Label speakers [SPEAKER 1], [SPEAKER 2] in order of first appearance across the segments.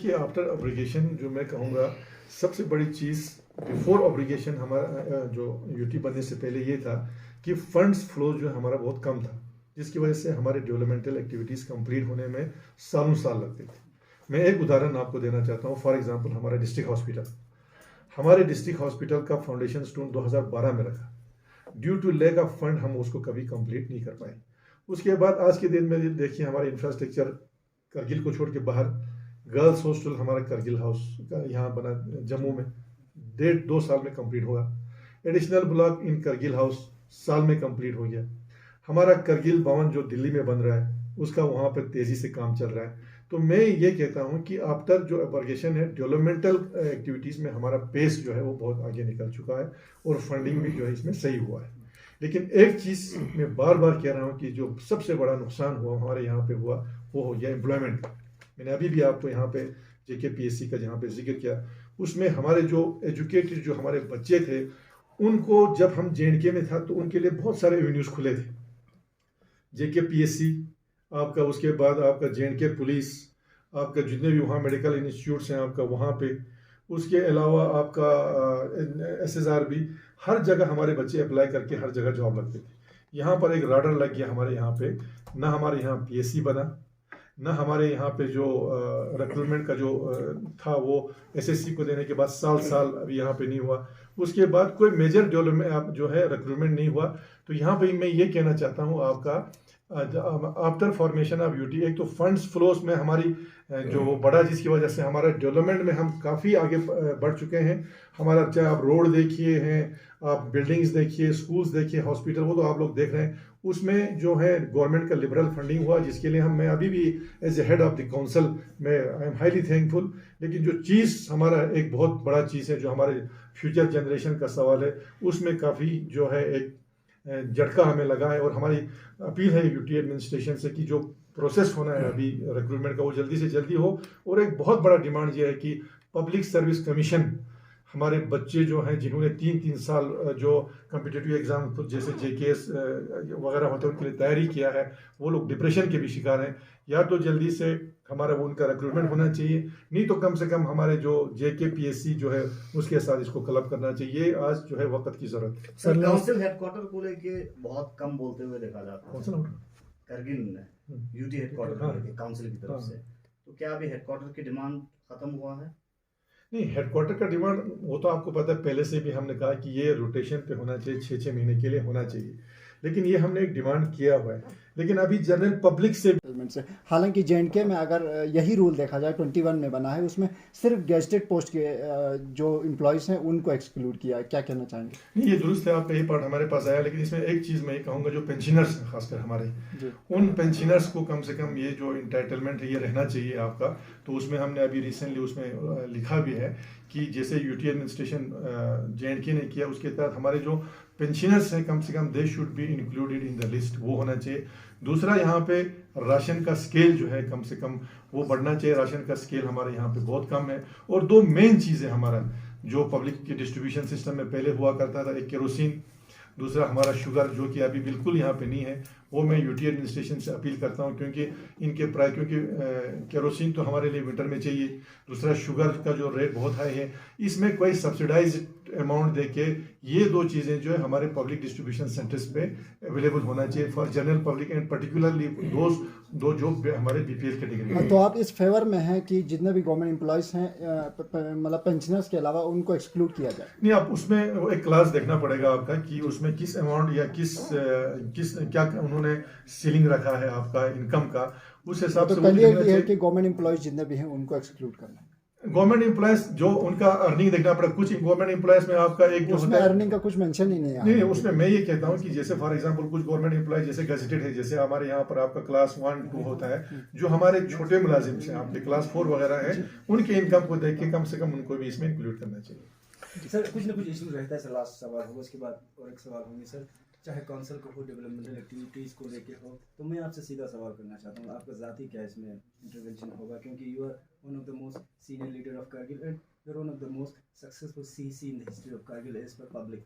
[SPEAKER 1] देखिए after obligation जो मैं कहूँगा सबसे बड़ी चीज़ बिफोर ऑब्लिगेशन हमारा जो यूटी बनने से पहले ये था कि फंड्स फ्लो जो हमारा बहुत कम था, जिसकी वजह से हमारे डेवलपमेंटल एक्टिविटीज़ कंप्लीट होने में सालों साल लगते थे। मैं एक उदाहरण आपको देना चाहता हूँ। फॉर एग्जांपल हमारे डिस्ट्रिक्ट हॉस्पिटल का फाउंडेशन स्टोन 2012 में रखा। Due to lack of fund हम उसको कभी कंप्लीट नहीं कर पाए। उसके बाद आज के दिन में देखिए हमारा इंफ्रास्ट्रक्चर करगिल को छोड़ के बाहर गर्ल्स हॉस्टल हमारा करगिल हाउस का यहाँ बना जम्मू में, 1.5-2 साल में कंप्लीट होगा। Additional block in Kargil house साल में कंप्लीट हो गया। हमारा करगिल भवन जो दिल्ली में बन रहा है उसका वहाँ पर तेज़ी से काम चल रहा है। तो मैं ये कहता हूँ कि आफ्टर जो एबर्गेशन है डेवलपमेंटल एक्टिविटीज़ में हमारा पेस जो है वो बहुत आगे निकल चुका है और फंडिंग भी जो है इसमें सही हुआ है। लेकिन एक चीज़ मैं बार बार कह रहा हूँ कि जो सबसे बड़ा नुकसान हुआ हमारे यहाँ पे हुआ वो हो गया एम्प्लॉयमेंट का। मैंने अभी भी आपको यहाँ पे JKPSC का जहाँ पे जिक्र किया, उसमें हमारे जो एजुकेटेड जो हमारे बच्चे थे उनको जब हम JNK में था तो उनके लिए बहुत सारे एवेन्यूज़ खुले थे। JKPSC आपका, उसके बाद आपका JNK पुलिस, आपका जितने भी वहाँ मेडिकल इंस्टीट्यूट्स हैं आपका वहाँ पे, उसके अलावा आपका SSR भी, हर जगह हमारे बच्चे अप्लाई करके हर जगह जॉब लगते थे। यहाँ पर एक राडर लग गया हमारे यहाँ पे, ना हमारे यहाँ PSC बना, ना हमारे यहाँ पे जो रिक्रूटमेंट का जो था वो SSC को देने के बाद साल अभी यहाँ पे नहीं हुआ। उसके बाद कोई मेजर डेवलपमेंट जो है रिक्रूटमेंट नहीं हुआ। तो यहाँ पे मैं ये कहना चाहता हूँ आपका आफ्टर फॉर्मेशन ऑफ यूटी, एक तो फंड्स फ्लोस में हमारी जो वो बढ़ा, जिसकी वजह से हमारा डेवलपमेंट में हम काफ़ी आगे बढ़ चुके हैं। हमारा चाहे आप रोड देखिए हैं, आप बिल्डिंग्स देखिए, स्कूल्स देखिए, हॉस्पिटल, वो तो आप लोग देख रहे हैं। उसमें जो है गवर्नमेंट का लिबरल फंडिंग हुआ, जिसके लिए मैं अभी भी as a head of the council में आई एम हाईली थैंकफुल। लेकिन जो चीज़ हमारा एक बहुत बड़ा चीज़ है जो हमारे फ्यूचर जनरेशन का सवाल है, उसमें काफ़ी जो है एक झटका हमें लगा है। और हमारी अपील है यूटी एडमिनिस्ट्रेशन से कि जो प्रोसेस होना है अभी रिक्रूटमेंट का वो जल्दी से जल्दी हो। और एक बहुत बड़ा डिमांड ये है कि पब्लिक सर्विस कमीशन, हमारे बच्चे जो हैं जिन्होंने 3-3 साल जो कम्पिटिटिव एग्ज़ाम जैसे JKS वगैरह होते हैं उनके लिए तैयारी किया है, वो लोग डिप्रेशन के भी शिकार हैं। या तो जल्दी से हमारा वो उनका रिक्रूटमेंट होना चाहिए, नहीं तो कम से कम हमारे जो JKPSC जो है उसके साथ इसको क्लब करना चाहिए। आज जो है वक्त की जरूरत है।
[SPEAKER 2] सर काउंसिल हेडक्वार्टर को लेके बहुत कम बोलते हुए देखा जाता है करगिल में यूटी हेडक्वार्टर काउंसिल की तरफ से, तो क्या अभी हेडक्वार्टर की डिमांड खत्म हुआ है?
[SPEAKER 1] नहीं, हेडक्वार्टर का डिमांड वो तो आपको पता है, पहले से भी हमने कहा कि ये रोटेशन पे होना चाहिए, 6-6 महीने के लिए होना चाहिए। लेकिन ये हमने एक डिमांड किया हुआ है, लेकिन अभी जनरल पब्लिक से
[SPEAKER 3] हालांकि JNK में अगर यही रूल देखा जाए 21 में बना है, उसमें सिर्फ गेस्टेड पोस्ट के जो एम्प्लॉयज़ हैं उनको एक्सक्लूड किया है। क्या कहना चाहेंगे?
[SPEAKER 1] नहीं, ये दुरुस्त है, आपका ये पार्ट हमारे पास आया। लेकिन इसमें एक चीज़ मैं ये कहूँगा, जो पेंशनर्स हैं खासकर हमारे, उन पेंशनर्स को कम से कम ये जो इंटाइटलमेंट है ये रहना चाहिए आपका। तो उसमें हमने अभी रिसेंटली उसमें लिखा भी है कि जैसे यूटी एडमिनिस्ट्रेशन JNK ने किया, उसके तहत हमारे जो पेंशनर्स हैं कम से कम they should be included in the list, वो होना चाहिए। दूसरा, यहाँ पे राशन का स्केल जो है कम से कम वो बढ़ना चाहिए। राशन का स्केल हमारे यहाँ पे बहुत कम है। और दो मेन चीज़ें हमारा जो पब्लिक के डिस्ट्रीब्यूशन सिस्टम में पहले हुआ करता था, एक केरोसिन, दूसरा हमारा शुगर, जो कि अभी बिल्कुल यहाँ पे नहीं है। वो मैं यूटी एडमिनिस्ट्रेशन से अपील करता हूँ, क्योंकि इनके प्राइस, क्योंकि केरोसिन तो हमारे लिए विंटर में चाहिए, दूसरा शुगर का जो रेट बहुत हाई है, इसमें कोई सब्सिडाइज अमाउंट देके ये दो चीज़ें जो है हमारे पब्लिक डिस्ट्रीब्यूशन सेंटर्स पे अवेलेबल होना चाहिए for general public and particularly दो जो हमारे BPL कैटेगरी।
[SPEAKER 3] तो आप इस फेवर में हैं कि जितने भी गवर्नमेंट एम्प्लॉयज़ हैं, मतलब पेंशनर्स के अलावा, उनको एक्सक्लूड किया जाए?
[SPEAKER 1] नहीं, आप उसमें एक क्लास देखना पड़ेगा आपका कि उसमें किस अमाउंट या किस क्या उन्होंने सीलिंग रखा है आपका इनकम का, उस हिसाब से।
[SPEAKER 3] तो पहले ये है कि गवर्नमेंट एम्प्लॉयज़ जितने भी हैं उनको एक्सक्लूड करना है।
[SPEAKER 1] गवर्नमेंट एम्प्लॉयज जो उनका अर्निंग देखना पड़ेगा। कुछ गवर्नमेंट एम्प्लॉयज में आपका एक जो
[SPEAKER 3] उसमें अर्निंग का कुछ मेंशन ही नहीं है।
[SPEAKER 1] नहीं, उसमें मैं ये कहता हूँ कि जैसे फॉर एग्जांपल कुछ गवर्नमेंट एम्प्लॉय जैसे गजेटेड है, जैसे हमारे यहाँ पर आपका क्लास 1-2 होता है, जो हमारे छोटे मुलाजिम से आपके क्लास 4 वगैरह है, उनके इनकम को देख के कम से कम उनको भी इसमें इंक्लूड करना चाहिए।
[SPEAKER 4] सर कुछ ना कुछ इशू रहता है। सर लास्ट सवाल होगा, उसके बाद और एक सवाल होंगे सर, चाहे काउंसिल को हो, डेवलपमेंटल एक्टिविटीज़ को लेके हो। तो मैं आपसे सीधा सवाल करना चाहता हूँ, आपका ज़ाती क्या इसमें इंटरवेंशन होगा, क्योंकि you are one of the most senior leader of Kargil and you are one of the most successful CC in the history of Kargil as per public.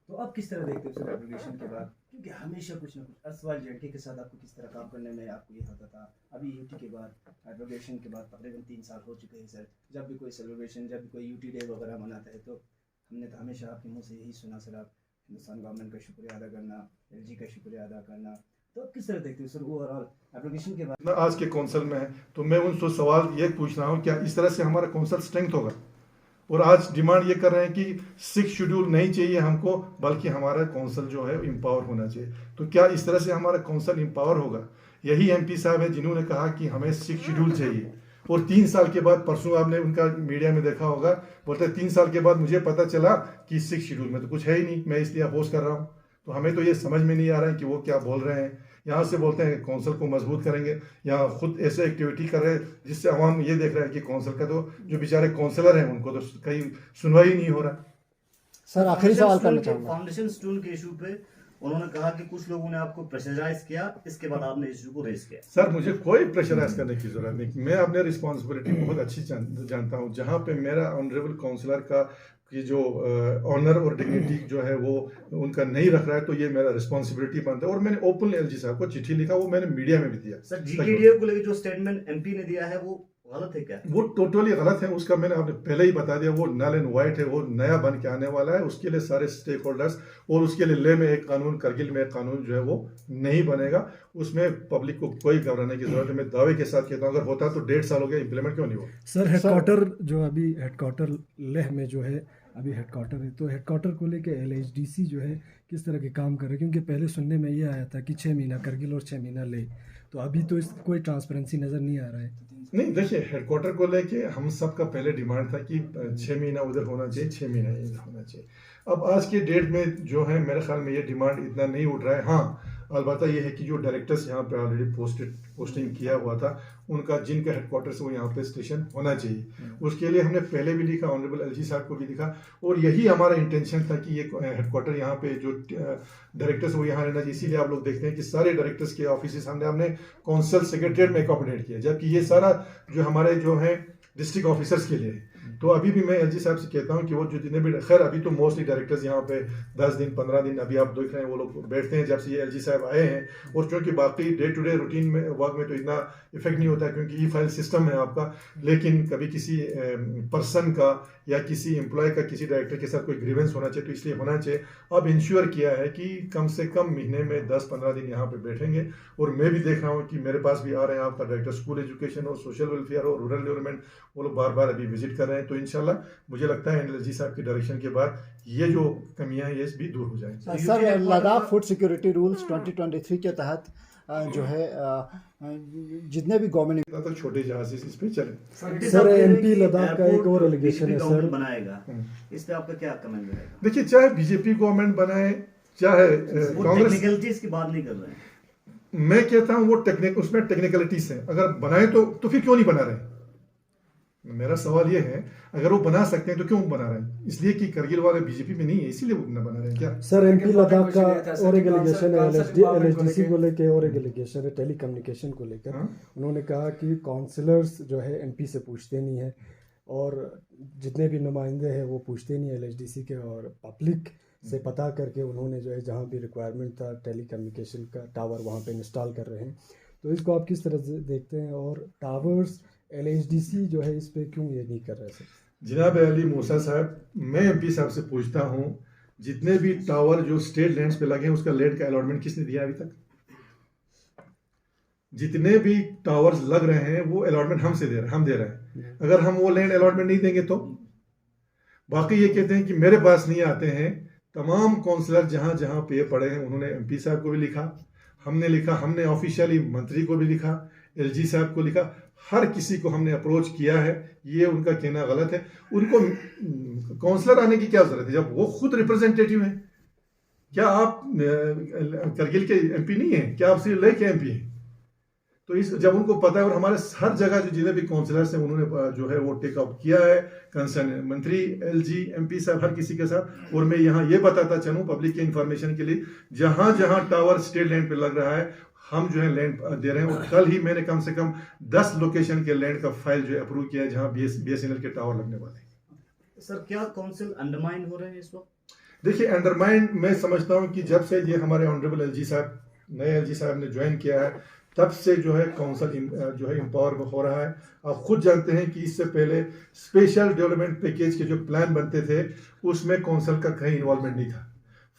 [SPEAKER 4] तो अब किस तरह देखते हो सर एब्रोगेशन के बाद, क्योंकि हमेशा कुछ ना कुछ अर्सवाल जेडके के साथ आपको किस तरह काम करने में आपको ये होता था, अभी यूटी के बाद एब्रोगेशन के बाद तकरीबन 3 साल हो चुके हैं सर, जब भी कोई सेलिब्रेशन, जब भी कोई यूटी डे वगैरह मनाता है तो हमने तो हमेशा आपके मुँह से यही सुना सर, आप हिंदुस्तान गवर्नमेंट का शुक्रिया अदा करना, एलजी का शुक्रिया अदा करना, तो अब किस तरह देखते हो सर ओवरऑल एब्रोगेशन के बाद?
[SPEAKER 1] मैं आज के कौंसल में है तो मैं उनसे सवाल ये पूछ रहा हूँ, क्या इस तरह से हमारा कौंसल स्ट्रेंथ होगा? और आज डिमांड ये कर रहे हैं कि 6 शेड्यूल नहीं चाहिए हमको, बल्कि हमारा कौंसल जो है एम्पावर होना चाहिए। तो क्या इस तरह से हमारा कौंसल एम्पावर होगा? यही एमपी साहब है जिन्होंने कहा कि हमें 6 शेड्यूल चाहिए, और 3 साल के बाद, परसों आपने उनका मीडिया में देखा होगा, बोलते 3 साल के बाद मुझे पता चला कि 6 शेड्यूल में तो कुछ है ही नहीं, मैं इसलिए अपोज कर रहा हूँ। तो हमें तो ये समझ में नहीं आ रहा है कि वो क्या बोल रहे हैं। यहाँ से बोलते हैं कौंसल को मजबूत करेंगे, यहाँ खुद ऐसे एक्टिविटी कर रहे हैं जिससे अवाम ये देख रहे हैं कि कौंसल का तो जो बेचारे काउंसलर हैं उनको तो कहीं सुनवाई नहीं हो रहा।
[SPEAKER 3] सर आखिरी सवाल करना चाहूँगा।
[SPEAKER 2] फाउंडेशन स्टोन के इशू पे उन्होंने कहा कि कुछ लोगों ने आपको प्रेशराइज किया, इसके बाद आपने इशू को रेज किया।
[SPEAKER 1] सर मुझे कोई प्रेशराइज करने की जरूरत नहीं, मैं अपने रिस्पॉन्सिबिलिटी बहुत अच्छी जानता हूँ। जहाँ पे मेरा ऑनरेबल काउंसलर का कि जो ऑनर और डिग्निटी जो है वो उनका नहीं रख रहा है, तो ये मेरा रिस्पॉन्सिबिलिटी बनता है। और मैंने ओपनली एलजी साहब को चिट्ठी लिखा, वो मैंने मीडिया में भी दिया।
[SPEAKER 2] सर जीकेडीए को लेकर जो स्टेटमेंट एमपी ने दिया है वो गलत है क्या?
[SPEAKER 1] वो टोटली गलत है, उसका मैंने आपने पहले ही बता दिया, वो नल एंड वाइट है, वो नया बन के आने वाला है। उसके लिए सारे स्टेक होल्डर्स, और उसके लिए लेह में एक कानून, करगिल में एक कानून जो है वो नहीं बनेगा, उसमें पब्लिक को कोई घबराने की जरूरत है। मैं दावे के साथ कहता हूँ अगर होता तो 1.5 साल हो गया, इंप्लीमेंट क्यों नहीं हुआ?
[SPEAKER 5] सर हेडक्वार्टर जो अभी हेडक्वार्टर लेह में जो है अभी हेडक्वार्टर है, तो हेडक्वार्टर को लेके एलएचडीसी जो है किस तरह के काम कर रहे हैं? क्योंकि पहले सुनने में ये आया था कि 6 महीना करगिल और 6 महीना ले, तो अभी तो इस कोई ट्रांसपेरेंसी नज़र नहीं आ रहा है।
[SPEAKER 1] नहीं देखिए, हेडक्वार्टर को लेके हम सबका पहले डिमांड था कि 6 महीना उधर होना चाहिए, 6 महीना इधर होना चाहिए। अब आज के डेट में जो है मेरे ख्याल में ये डिमांड इतना नहीं उठ रहा है। हाँ, अलबत्ता ये है कि जो डायरेक्टर्स यहाँ पे ऑलरेडी पोस्टिंग किया हुआ था, उनका जिनका हेडक्वार्टर्स वो यहाँ पे स्टेशन होना चाहिए, उसके लिए हमने पहले भी लिखा, ऑनरेबल एलजी साहब को भी लिखा, और यही हमारा इंटेंशन था कि ये हेडक्वार्टर यहाँ पे जो डायरेक्टर्स वो यहाँ रहना चाहिए। इसीलिए आप लोग देखते हैं कि सारे डायरेक्टर्स के ऑफिस हमने कौंसल सेक्रेटरीट में अकोमोडेट किया, जबकि ये सारा जो हमारे जो है डिस्ट्रिक्ट ऑफिसर्स के लिए। तो अभी भी मैं एलजी साहब से कहता हूं कि वो जो जितने भी, खैर अभी तो मोस्टली डायरेक्टर्स यहाँ पे 10 दिन 15 दिन अभी आप देख रहे हैं वो लोग बैठते हैं जब से ये एलजी साहब आए हैं, और क्योंकि बाकी डे टू डे रूटीन में वर्क में तो इतना इफेक्ट नहीं होता क्योंकि ई फाइल सिस्टम है आपका। लेकिन कभी किसी पर्सन का या किसी एम्प्लॉय का किसी डायरेक्टर के साथ कोई ग्रीवेंस होना चाहिए, तो इसलिए होना चाहिए। अब इंश्योर किया है कि कम से कम महीने में 10-15 दिन यहाँ पे बैठेंगे। और मैं भी देख रहा हूँ कि मेरे पास भी आ रहे हैं आपका डायरेक्टर स्कूल एजुकेशन हो, सोशल वेलफेयर हो, रूरल डेवलपमेंट, वो लोग बार बार अभी विजिट कर रहे हैं। तो इंशाल्लाह मुझे लगता है एलजी साहब की डायरेक्शन के बाद ये जो कमियां हैं ये भी दूर हो जाएंगी।
[SPEAKER 3] Sir Ladakh food security rules 2023 के तहत जो है जितने भी गवर्नमेंट
[SPEAKER 1] तक छोटे जहाज इस पे चले।
[SPEAKER 5] सर एमपी लद्दाख का एक और एलिगेशन है सर
[SPEAKER 2] बनाएगा, इस पे आपका क्या कमेंट रहेगा?
[SPEAKER 1] देखिए, चाहे बीजेपी गवर्नमेंट बनाए चाहे कांग्रेस,
[SPEAKER 2] टेक्निकलिटीज की बात नहीं कर रहे हैं,
[SPEAKER 1] मैं कहता हूं वो उसमें टेक्निकलिटीज है। अगर बनाए तो फिर क्यों नहीं बना रहे? मेरा सवाल ये है, अगर वो बना सकते हैं तो क्यों बना रहे हैं? इसलिए कि करगिल वाले बीजेपी में नहीं है इसीलिए वो न बना रहे हैं क्या?
[SPEAKER 5] सर एमपी लद्दाख का और एक एलिगेशन है एलएचडीसी को लेके, और एक एलिगेशन है टेलीकम्युनिकेशन को लेकर। उन्होंने कहा कि काउंसलर्स जो है एमपी से पूछते नहीं है, और जितने भी नुमाइंदे हैं वो पूछते नहीं है एलएचडीसी के, और पब्लिक से पता करके उन्होंने जो है जहाँ भी रिक्वायरमेंट था टेलीकम्युनिकेशन का टावर वहाँ पे इंस्टॉल कर रहे हैं। तो इसको आप किस तरह से देखते हैं, और टावर्स एलएचडीसी जो है इस पे क्यों ये नहीं कर रहे? सर
[SPEAKER 1] जनाब अली मूसा साहब, मैं एमपी साहब से पूछता हूँ, जितने भी टावर जो स्टेट लैंड्स पे लगे हैं उसका लैंड का अलॉटमेंट किसने दिया अभी तक? जितने भी टावर्स लग रहे हैं वो अलॉटमेंट हम दे रहे हैं। अगर हम वो लैंड अलॉटमेंट नहीं देंगे तो बाकी ये कहते हैं कि मेरे पास नहीं आते हैं। तमाम काउंसलर जहां जहां पे पड़े हैं उन्होंने एमपी साहब को भी लिखा, हमने ऑफिशियली मंत्री को भी लिखा, एलजी साहब को लिखा, हर किसी को हमने अप्रोच किया है। ये उनका कहना गलत है। उनको काउंसलर आने की क्या जरूरत है जब वो खुद रिप्रेजेंटेटिव हैं? क्या आप करगिल के एमपी नहीं हैं? क्या आप सिर्फ ले के एमपी हैं? तो इस जब उनको पता है, और हमारे हर जगह जो जितने भी काउंसलर्स हैं उन्होंने जो है वो टेक अप किया है, कंसर्न मंत्री, एलजी, एमपी साहब, हर किसी के साथ। और मैं यहाँ ये बताता चलूँ पब्लिक के इंफॉर्मेशन के लिए, जहां जहां टावर स्टेट लैंड पे लग रहा है हम जो है लैंड दे रहे हैं। और कल ही मैंने कम से कम 10 लोकेशन के लैंड का फाइल जो है अप्रूव किया है जहां बीएसएनएल के टावर लगने वाले हैं।
[SPEAKER 2] सर क्या काउंसिल अंडरमाइन हो रहे हैं इस वक्त?
[SPEAKER 1] देखिए अंडरमाइन मैं समझता हूँ कि जब से ये हमारे ऑनरेबल एलजी साहब नए एलजी साहब ने ज्वाइन किया है तब से जो है काउंसिल जो है एम्पावर हो रहा है। आप खुद जानते हैं कि इससे पहले स्पेशल डेवलपमेंट पैकेज के जो प्लान बनते थे उसमें काउंसिल का कहीं इन्वॉल्वमेंट नहीं था।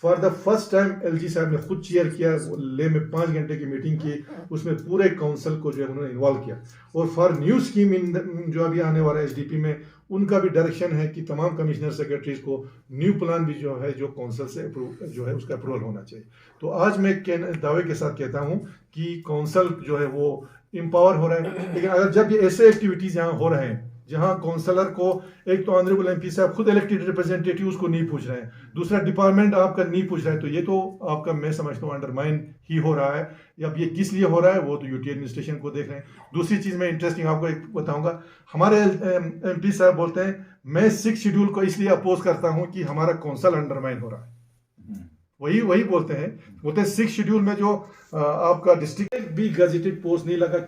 [SPEAKER 1] For the first time LG साहब ने खुद चेयर किया, ले में 5 घंटे की मीटिंग की, उसमें पूरे काउंसिल को जो है उन्होंने इन्वॉल्व किया। और फॉर न्यू स्कीम जो अभी आने वाला है एसडीपी में, उनका भी डायरेक्शन है कि तमाम कमिश्नर सेक्रेटरीज को न्यू प्लान भी जो है जो काउंसिल से जो है उसका अप्रूवल होना चाहिए। तो आज मैं दावे के साथ कहता हूं कि काउंसिल जो है वो एम्पावर हो रहा है। लेकिन अगर जब ये ऐसे एक्टिविटीज यहाँ हो रहे हैं जहां काउंसलर को एक तो ऑनरेबल एमपी साहब खुद इलेक्टेड रिप्रेजेंटेटिव उसको नहीं पूछ रहे हैं, दूसरा डिपार्टमेंट आपका नहीं पूछ रहा है, तो ये तो आपका मैं समझता हूँ अंडरमाइन ही हो रहा है। अब ये किस लिए हो रहा है वो तो यूटी एडमिनिस्ट्रेशन को देख रहे हैं। दूसरी चीज मैं इंटरेस्टिंग आपको एक बताऊंगा, हमारे एमपी साहब बोलते हैं मैं 6 शेड्यूल को इसलिए अपोज करता हूं कि हमारा काउंसिल अंडरमाइन हो रहा है। वही बोलते हैं 6 शेड्यूल में जो आपका डिस्ट्रिक्ट भी गजेटेड पोस्ट नहीं लगा।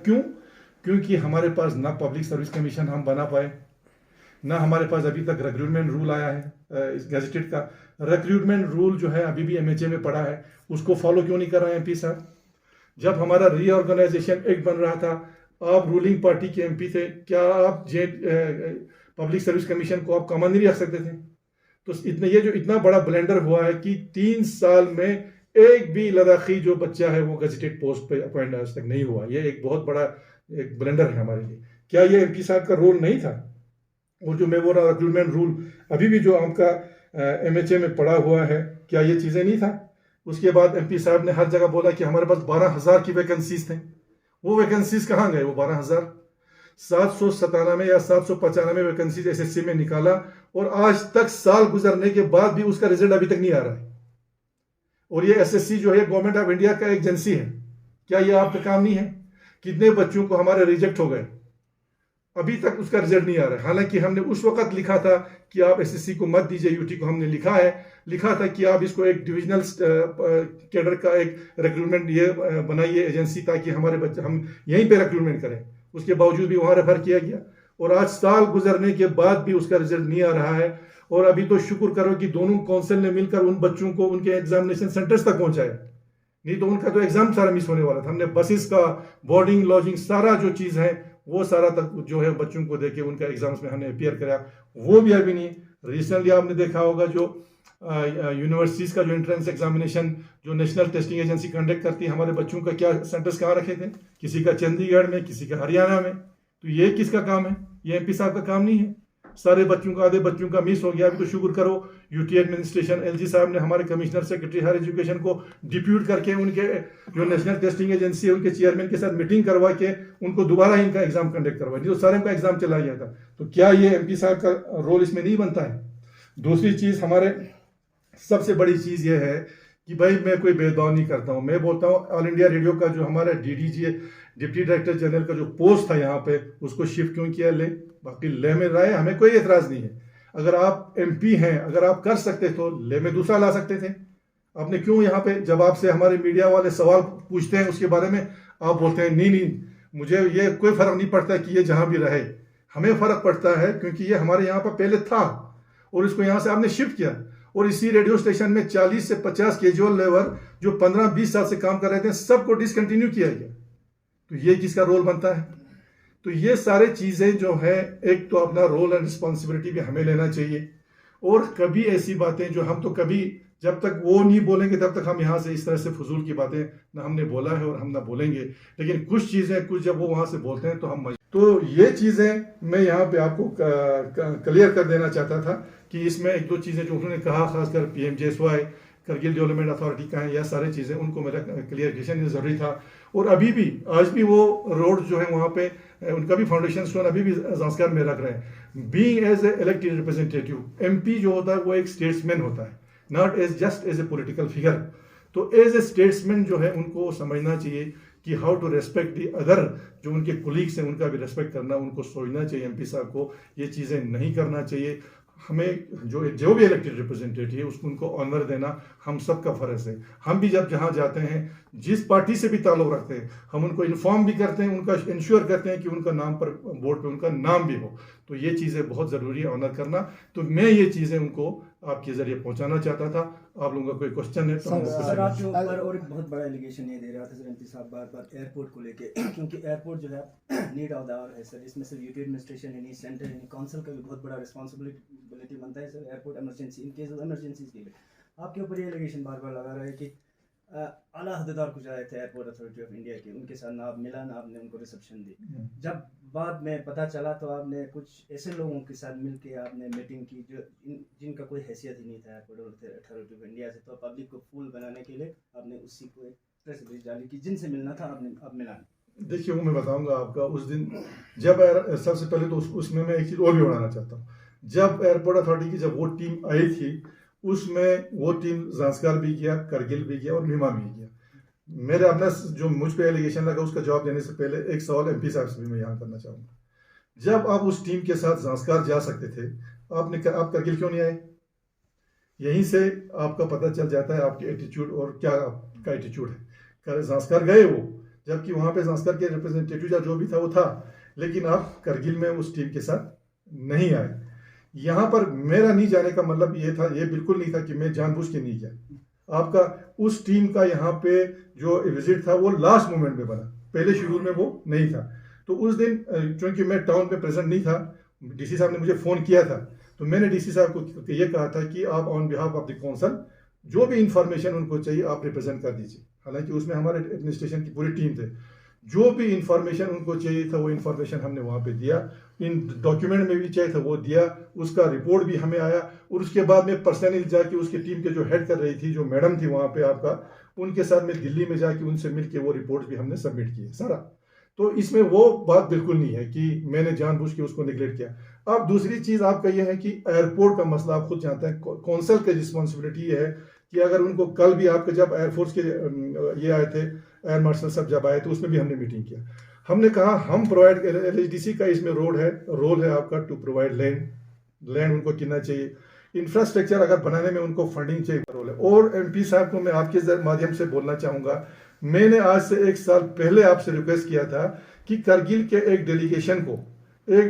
[SPEAKER 1] क्योंकि हमारे पास ना पब्लिक सर्विस कमीशन हम बना पाए, ना हमारे पास अभी तक रिक्रूटमेंट रूल आया है इस गजेटेड का। रिक्रूटमेंट रूल जो है अभी भी एमएचए में पड़ा है, उसको फॉलो क्यों नहीं कर रहे हैं एमपी साहब? जब हमारा रीऑर्गेनाइजेशन एक्ट बन रहा था, आप रूलिंग पार्टी के एमपी थे, क्या आप पब्लिक सर्विस कमीशन को आप कॉमन नहीं रख सकते थे? तो इतना बड़ा ब्लेंडर हुआ है कि 3 साल में एक भी लद्दाखी जो बच्चा है वो गजेटेड पोस्ट पे अपॉइंट आज तक नहीं हुआ। ये एक बहुत बड़ा एक ब्लेंडर है हमारे लिए। क्या ये एमपी साहब का रोल नहीं था? और जो मैं बोल रहा रिक्रूटमेंट रूल अभी भी जो आपका एमएचए में पड़ा हुआ है, क्या ये चीजें नहीं था? उसके बाद एमपी साहब ने हर जगह बोला कि हमारे पास 12,000 की वैकेंसीज थे। वो वैकेंसीज कहाँ गए? वो 12,000 797 या 795 वैकेंसीज एसएससी में निकाला और आज तक साल गुजरने के बाद भी उसका रिजल्ट अभी तक नहीं आ रहा है। और ये एसएससी जो है गवर्नमेंट ऑफ इंडिया का एजेंसी है, क्या ये आपका काम नहीं है? कितने बच्चों को हमारे रिजेक्ट हो गए, अभी तक उसका रिजल्ट नहीं आ रहा है। हालांकि हमने उस वक्त लिखा था कि आप एसएससी को मत दीजिए, यूटी को हमने लिखा था कि आप इसको एक डिविजनल कैडर का एक रिक्रूटमेंट ये बनाइए एजेंसी, ताकि हमारे बच्चे हम यहीं पे रिक्रूटमेंट करें। उसके बावजूद भी वहां रेफर किया गया और आज साल गुजरने के बाद भी उसका रिजल्ट नहीं आ रहा है। और अभी तो शुक्र करो कि दोनों काउंसिल ने मिलकर उन बच्चों को उनके एग्जामिनेशन सेंटर्स तक पहुंचाया, नहीं तो उनका तो एग्जाम सारा मिस होने वाला था। हमने बसेस का, बोर्डिंग, लॉजिंग, सारा जो चीज़ है वो सारा तक जो है बच्चों को देके उनका एग्जाम्स में हमने अपियर कराया, वो भी अभी नहीं। रिसेंटली आपने देखा होगा जो यूनिवर्सिटीज़ का जो एंट्रेंस एग्जामिनेशन जो नेशनल टेस्टिंग एजेंसी कंडक्ट करती है, हमारे बच्चों का क्या सेंटर्स कहाँ रखे थे? किसी का चंडीगढ़ में, किसी का हरियाणा में। तो ये किसका काम है? ये एमपी साहब का काम नहीं है। सारे बच्चों का, आधे बच्चों का मिस हो गया। अभी तो शुक्र करो यूटी एडमिनिस्ट्रेशन, एलजी साहब ने हमारे कमिश्नर सेक्रेटरी हायर एजुकेशन को डिप्यूट करके उनके जो नेशनल टेस्टिंग एजेंसी है उनके चेयरमैन के साथ मीटिंग करवा के उनको दोबारा इनका एग्जाम कंडक्ट करवाई, तो सारे का एग्जाम चला गया था। तो क्या ये एमपी साहब का रोल इसमें नहीं बनता है? दूसरी चीज, हमारे सबसे बड़ी चीज ये है कि भाई मैं कोई भेदभाव नहीं करता हूँ। मैं बोलता हूँ ऑल इंडिया रेडियो का जो हमारा डीडीजी डिप्टी डायरेक्टर जनरल का जो पोस्ट था यहाँ पे, उसको शिफ्ट क्यों किया ले? बाकी ले में रहे, हमें कोई एतराज नहीं है। अगर आप एमपी हैं, अगर आप कर सकते तो ले में दूसरा ला सकते थे। आपने क्यों यहाँ पे, जब आपसे हमारे मीडिया वाले सवाल पूछते हैं उसके बारे में, आप बोलते हैं नहीं मुझे ये कोई फर्क नहीं पड़ता कि ये जहाँ भी रहे। हमें फर्क पड़ता है क्योंकि ये हमारे यहाँ पर पहले था और इसको यहाँ से आपने शिफ्ट किया। और इसी रेडियो स्टेशन में 40 से 50 कैजुअल लेबर जो 15-20 साल से काम कर रहे थे, सबको डिसकंटिन्यू किया गया। तो ये किसका रोल बनता है? तो ये सारे चीज़ें जो है, एक तो अपना रोल एंड रिस्पॉन्सिबिलिटी भी हमें लेना चाहिए। और कभी ऐसी बातें जो हम तो कभी, जब तक वो नहीं बोलेंगे तब तक हम यहाँ से इस तरह से फजूल की बातें ना हमने बोला है और हम ना बोलेंगे। लेकिन कुछ चीज़ें, कुछ जब वो वहाँ से बोलते हैं तो हम, तो ये चीज़ें मैं यहाँ पे आपको क्लियर कर देना चाहता था कि इसमें 1-2 चीज़ें जो उन्होंने कहा, खासकर PMJSY, करगिल डेवलपमेंट अथॉरिटी का है, यह सारे चीज़ें उनको मेरा क्लियरिफिकेशन ज़रूरी था। और अभी भी, आज भी वो रोड जो है वहाँ पे उनका भी फाउंडेशन स्टोन अभी भी ज़ांस्कर में रख रहे हैं। Being as a elected representative, MP जो होता है वो एक स्टेट्समैन होता है, not as just as a political figure. तो एज ए स्टेट्समैन जो है उनको समझना चाहिए कि how to respect the other, जो उनके कोलीग्स हैं उनका भी रेस्पेक्ट करना उनको सोचना चाहिए। एमपी साहब को ये चीज़ें नहीं करना चाहिए। हमें जो भी इलेक्टेड रिप्रेजेंटेटिव है उसको उनको ऑनर देना हम सबका फर्ज है। हम भी जब जहाँ जाते हैं, जिस पार्टी से भी ताल्लुक़ रखते हैं, हम उनको इन्फॉर्म भी करते हैं, उनका इंश्योर करते हैं कि उनका नाम पर, बोर्ड पे उनका नाम भी हो। तो ये चीज़ें बहुत ज़रूरी है ऑनर करना। तो मैं ये चीज़ें उनको आपके जरिए पहुंचाना चाहता था। आप लोगों का कोई क्वेश्चन है तो हम
[SPEAKER 4] सर आपके ऊपर और एक बहुत बड़ा एलिगेशन ये दे रहा था सर एमपी साहब बार एयरपोर्ट को लेके क्योंकि एयरपोर्ट जो है नीड ऑफ द आवर है सर। इसमें सिर्फ यूटी एडमिनिस्ट्रेशन यानी सेंटर यानी काउंसिल का भी बहुत बड़ा रिस्पॉन्सिबिलिटी बनता है sir airport emergency in case of emergency के लिए। आपके ऊपर ये एलिगेशन बार बार लगा रहा है कि आला अहदेदार कुछ आए थे एयरपोर्ट अथॉरिटी ऑफ इंडिया के, उनके साथ ना आप मिला ना आपने उनको रिसेप्शन दी। जब बाद में पता चला तो आपने कुछ ऐसे लोगों के साथ मिलके आपने मीटिंग की जो जिनका कोई हैसियत ही नहीं था एयरपोर्ट अथॉरिटी ऑफ इंडिया से। तो पब्लिक को फूल बनाने के लिए आपने उसी को एक प्रेस रिलीज डाली कि जिनसे मिलना था आपने अब मिला नहीं।
[SPEAKER 1] देखिए वो मैं बताऊंगा आपका उस दिन जब सबसे पहले तो उसमें मैं एक चीज़ और भी बढ़ाना चाहता हूँ। जब एयरपोर्ट अथॉरिटी की जब वो टीम आई थी उसमें वो टीम ज़ांस्कार भी किया, करगिल भी किया और मीमा भी किया। मेरे अपना जो मुझ पे एलिगेशन लगा उसका जवाब देने से पहले एक सवाल एमपी साहब से भी मैं यहाँ करना चाहूँगा। जब आप उस टीम के साथ ज़ांस्कार जा सकते थे आप करगिल क्यों नहीं आए? यहीं से आपका पता चल जाता है आपके एटीट्यूड और क्या आपका एटीट्यूड है। ज़ांस्कार गए वो, जबकि वहाँ पे ज़ांस्कार के रिप्रेजेंटेटिव या जो भी था वो था, लेकिन आप करगिल में उस टीम के साथ नहीं आए। यहाँ पर मेरा नहीं जाने का मतलब ये बिल्कुल नहीं था कि मैं जानबूझ के नहीं गया। आपका उस टीम का यहाँ पे जो विजिट था वो लास्ट मोमेंट में बना, पहले शेड्यूल में वो नहीं था। तो उस दिन क्योंकि मैं टाउन पे प्रेजेंट नहीं था, डीसी साहब ने मुझे फ़ोन किया था, तो मैंने डीसी साहब को ये कहा था कि आप on behalf of the council जो भी इंफॉर्मेशन उनको चाहिए आप रिप्रेजेंट कर दीजिए। हालांकि उसमें हमारे एडमिनिस्ट्रेशन की पूरी टीम थे, जो भी इंफॉर्मेशन उनको चाहिए था वो इंफॉर्मेशन हमने वहाँ पे दिया। इन डॉक्यूमेंट में भी चाहिए था वो दिया, उसका रिपोर्ट भी हमें आया। और उसके बाद में पर्सनली जाके उसकी टीम के जो हेड कर रही थी, जो मैडम थी वहाँ पे आपका, उनके साथ में दिल्ली में जाके उनसे मिल के वो रिपोर्ट भी हमने सबमिट की सारा। तो इसमें वो बात बिल्कुल नहीं है कि मैंने जानबूझ के उसको निगलेक्ट किया। अब दूसरी चीज़ आपका यह है कि एयरपोर्ट का मसला आप खुद जानते हैं, कौंसल की रिस्पॉन्सिबिलिटी है कि अगर उनको कल भी आपके जब एयरफोर्स के ये आए थे एयर मार्शल साहब जब आए तो उसमें भी हमने मीटिंग किया। हमने कहा हम प्रोवाइड एलएचडीसी का इसमें रोल है आपका टू प्रोवाइड लैंड उनको कितना चाहिए, इंफ्रास्ट्रक्चर अगर बनाने में उनको फंडिंग चाहिए रोल है। और एमपी साहब को मैं आपके माध्यम से बोलना चाहूँगा, मैंने आज से 1 साल पहले आपसे रिक्वेस्ट किया था कि करगिल के एक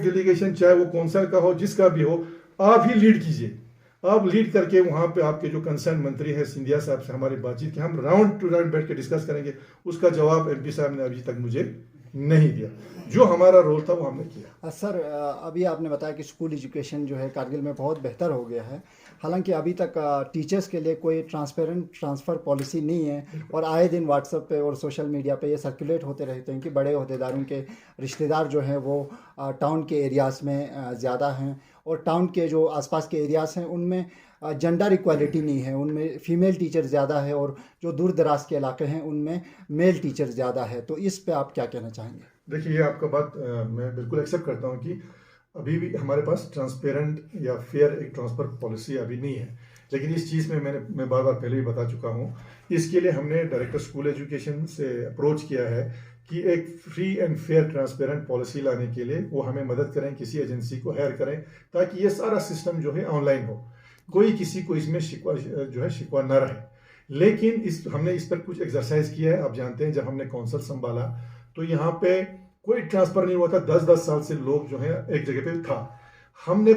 [SPEAKER 1] डेलीगेशन चाहे वो कौंसल का हो जिसका भी हो, आप ही लीड कीजिए। आप लीड करके वहाँ पे आपके जो कंसर्न मंत्री हैं सिंधिया साहब से हमारी बातचीत की, हम राउंड टू राउंड बैठ के डिस्कस करेंगे। उसका जवाब एमपी साहब ने अभी तक मुझे नहीं दिया। जो हमारा रोल था वो हमने किया।
[SPEAKER 3] सर अभी आपने बताया कि स्कूल एजुकेशन जो है कारगिल में बहुत बेहतर हो गया है, हालांकि अभी तक टीचर्स के लिए कोई ट्रांसपेरेंट ट्रांसफ़र पॉलिसी नहीं है और आए दिन व्हाट्सएप पे और सोशल मीडिया पे ये सर्कुलेट होते रहते हैं कि बड़े ओहदेदारों के रिश्तेदार जो हैं वो टाउन के एरियाज़ में ज़्यादा हैं और टाउन के जो आसपास के एरियाज़ हैं उनमें जेंडर इक्वालिटी नहीं है, उनमें फ़ीमेल टीचर ज़्यादा है और जो दूर दराज के इलाके हैं उनमें मेल टीचर ज़्यादा है। तो इस पे आप क्या कहना चाहेंगे?
[SPEAKER 1] देखिए ये आपका बात मैं बिल्कुल एक्सेप्ट करता हूँ कि अभी भी हमारे पास ट्रांसपेरेंट या फेयर एक ट्रांसफ़र पॉलिसी अभी नहीं है, लेकिन इस चीज़ में मैं बार बार पहले भी बता चुका हूँ। इसके लिए हमने डायरेक्टर स्कूल एजुकेशन से अप्रोच किया है कि एक free and fair transparent policy लाने के लिए वो हमें मदद करें, किसी एजेंसी को हायर करें ताकि ये सारा सिस्टम जो है ऑनलाइन हो, कोई किसी को इसमें शिकवा न रहे। लेकिन हमने इस पर कुछ एक्सरसाइज किया है। आप जानते हैं जब हमने काउंसिल संभाला तो यहाँ पे कोई ट्रांसफ़र नहीं हुआ था, 10-10 साल से लोग जो है एक जगह पे था। हमने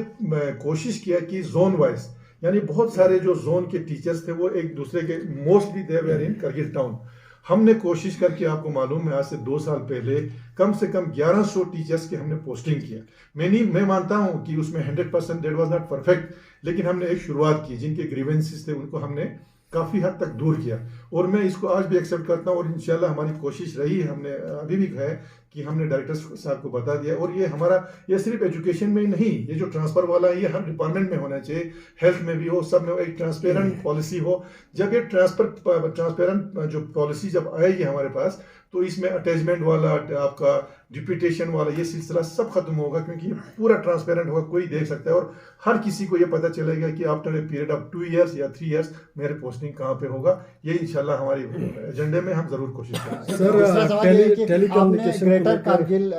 [SPEAKER 1] कोशिश किया कि जोन वाइज, यानी बहुत सारे जो जोन के टीचर्स थे वो एक दूसरे के mostly they were in Kargil town. हमने कोशिश करके, आपको मालूम है आज से 2 साल पहले कम से कम 1100 टीचर्स की हमने पोस्टिंग किया। मैं मानता हूं कि उसमें 100% दैट वाज नॉट परफेक्ट, लेकिन हमने एक शुरुआत की। जिनके ग्रीवेंसेस थे उनको हमने काफ़ी हद तक दूर किया और मैं इसको आज भी एक्सेप्ट करता हूं और इंशाल्लाह हमारी कोशिश रही है, हमने अभी भी है कि हमने डायरेक्टर साहब को बता दिया। और ये सिर्फ एजुकेशन में ही नहीं, ये जो ट्रांसफ़र वाला है ये हर डिपार्टमेंट में होना चाहिए, हेल्थ में भी हो, सब में एक ट्रांसपेरेंट पॉलिसी हो। जब ये ट्रांसपेरेंट जो पॉलिसी जब आएगी हमारे पास तो इसमें अटैचमेंट वाला, आपका डिप्यूटेशन वाला ये सिलसिला सब खत्म होगा, क्योंकि ये पूरा ट्रांसपेरेंट होगा, कोई देख सकता है और हर किसी को ये पता चलेगा कि after a period of 2 years या 3 इयर्स मेरे पोस्टिंग कहाँ पे होगा। ये इंशाल्लाह हमारी एजेंडे में हम जरूर कोशिश करेंगे।
[SPEAKER 3] सर टेलीकम्युनिकेशन ग्रेटर कारगिल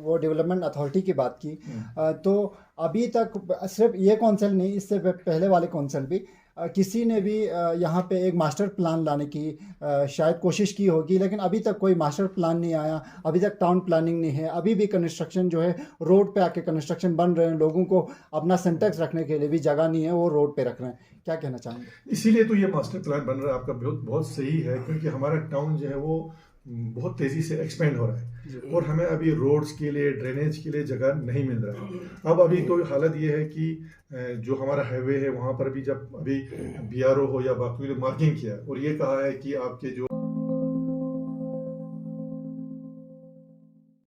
[SPEAKER 3] वो डेवलपमेंट अथॉरिटी की बात की, तो अभी तक सिर्फ ये काउंसिल नहीं, इससे पहले वाले काउंसिल भी किसी ने भी यहाँ पे एक मास्टर प्लान लाने की शायद कोशिश की होगी, लेकिन अभी तक कोई मास्टर प्लान नहीं आया, अभी तक टाउन प्लानिंग नहीं है, अभी भी कंस्ट्रक्शन जो है रोड पे आके कंस्ट्रक्शन बन रहे हैं, लोगों को अपना सिंटेक्स रखने के लिए भी जगह नहीं है, वो रोड पे रख रहे हैं। क्या कहना चाहेंगे?
[SPEAKER 1] इसीलिए तो ये मास्टर प्लान बन रहा है आपका, बहुत बहुत सही है, क्योंकि हमारा टाउन जो है वो बहुत तेज़ी से एक्सपेंड हो रहा है और हमें अभी रोड्स के लिए, ड्रेनेज के लिए जगह नहीं मिल रहा है। अब अभी तो हालत ये है कि जो हमारा हाईवे है वहाँ पर भी जब अभी BRO हो या बाकी मार्किंग किया और ये कहा है कि आपके जो